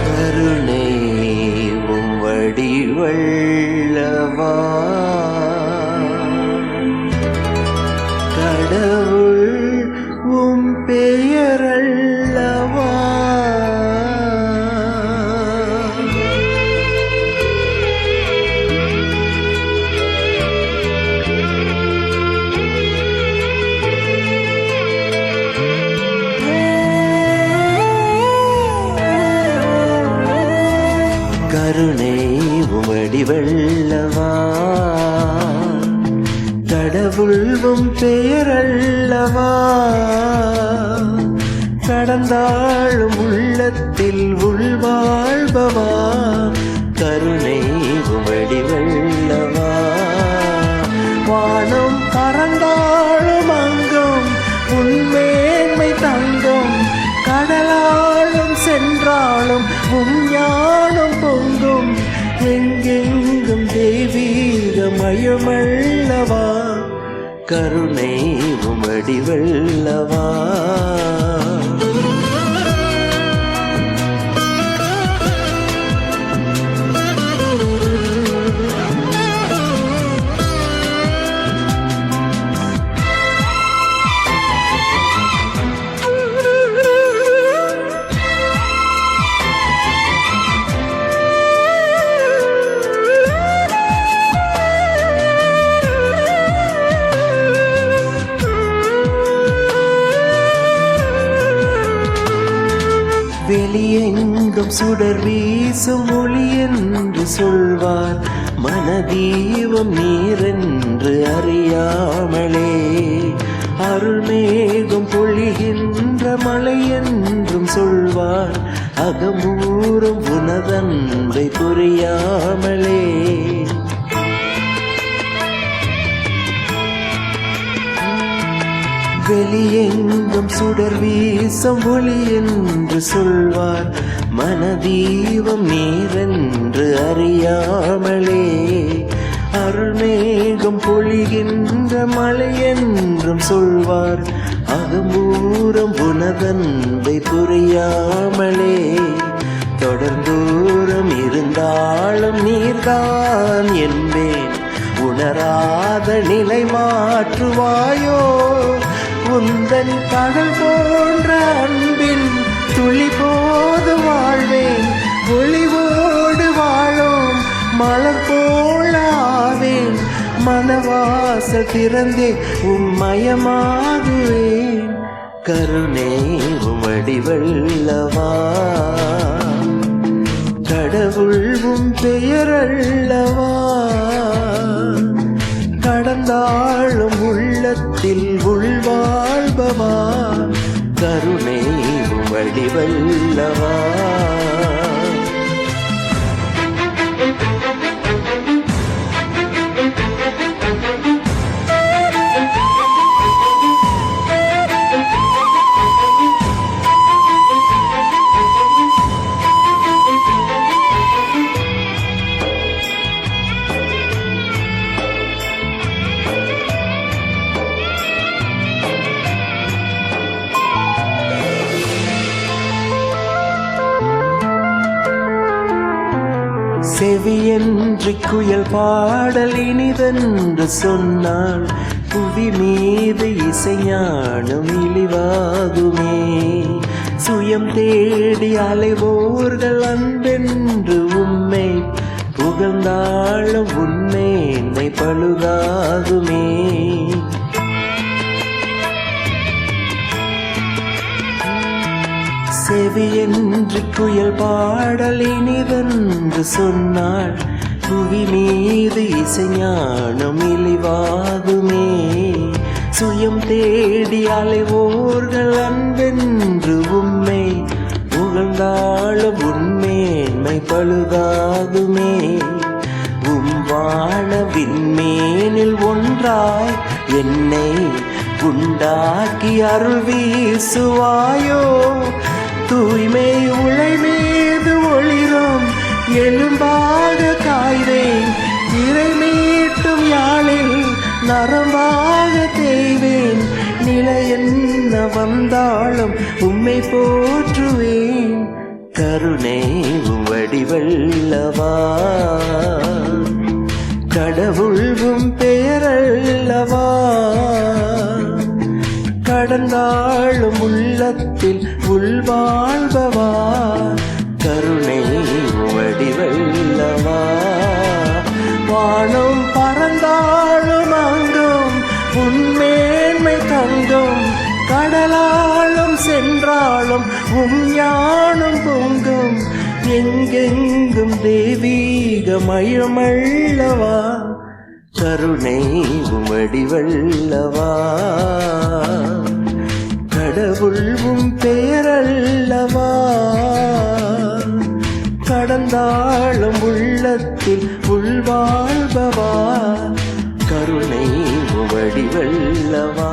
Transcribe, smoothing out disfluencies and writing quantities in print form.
கருணை உம் வடிவல்லவா, கடவுள் உம் பெயரல்லவா, கருணை உம் வடிவல்லவா, கடவுள் உம் பெயரல்லவா, கடந்தாளும் உள்ளத்தில் உள்வாழ்பவா, கருணை உம் வடிவல்லவா, வானம் பறந்தாளும் அங்கும் உன்மேன்மை தங்கும், கடலாலும் சென்றாலும் உம் ஞானம் பொங்கும், எங்கெங்கும் தெய்வீக மயமல்லவா, கருணை உம் வடிவல்லவா. வெளியெங்கும் சுடர் வீசும் ஒளி என்று சொல்வார், மனதீபம் நீரென்று அறியாமலே, அருள்மேகம் பொழிகின்ற மலை என்றும் சொல்வார், அகமூறும் உனதன்பை புரியாமலே. வெளியெங்கும் சுடர் வீசும் ஒளி என்று சொல்வார், மனதீபம் நீரென்று அறியாமலே, அருள்மேகம் பொழிகின்ற மலை என்றும் சொல்வார், அகமூறும் உனதன்பை புரியாமலே, தொடர்ந்தூரம் இருந்தாலும் நீர்தான் என்பேன், உணராத நிலை மாற்றுவாயோ, உந்தன் கடல் போன்ற அன்பின் துளி போது வாழ்வேன், ஒளிவோடு வாழும் மலர் போல ஆவேன், மனவாசல் திறந்தே உம்மயமாகுவேன், கருணை உம் வடிவல்லவா, கடவுள் உம் பெயரல்லவா, கடந்தாளும் உள்ளத்தில் உள்வாழ்பவா, கருணை உம் வடிவல்லவா. செவியன்றி குயில் பாடல் இனிதென்று சொன்னால், புவி மீது இசைஞானம் இழிவாகுமே, சுயம் தேடி அலைவோர்கள் அன்பென்று உம்மை புகழ்ந்தாலும் உன்மேன்மை பழுதாகுமே. செவியன்றி குயில் பாடல் இனிதென்று சொன்னால், புவி மீது இசைஞானம் இழிவாகுமே, சுயம் தேடி அலைவோர்கள் அன்பென்று உம்மை புகழ்ந்தாலும் உன்மேன்மை பழுதாகுமே. உம் வான விண்மீனில் ஒன்றாய் என்னை உண்டாக்கி அருள் வீசுவாயோ, தூய்மை உலை மீது ஒளிரும் எலும்பாக காய்வேன், இறை மீட்டும் யாழில் நரம்பாக தேய்வேன், நிலை என்ன வந்தாலும் உம்மை போற்றுவேன். கருணை உம் வடிவல்லவா, கடவுள் உம் பெயரல்லவா, கடந்தாளும் உள்ளத்தில் உள்வாழ்பவா, கருணை வடிவல்லவா. வானம் பறந்தாளும் அங்கும் உன்மேன்மை தங்கும், கடலாலும் சென்றாலும் உம் ஞானம் பொங்கும், எங்கெங்கும் தெய்வீக மயமல்லவா, கருணை வடிவல்லவா, கடவுள் உம் பெயரல்லவா, கடந்தாளும் உள்ளத்தில் உள்வாழ்பவா, கருணை வடிவல்லவா.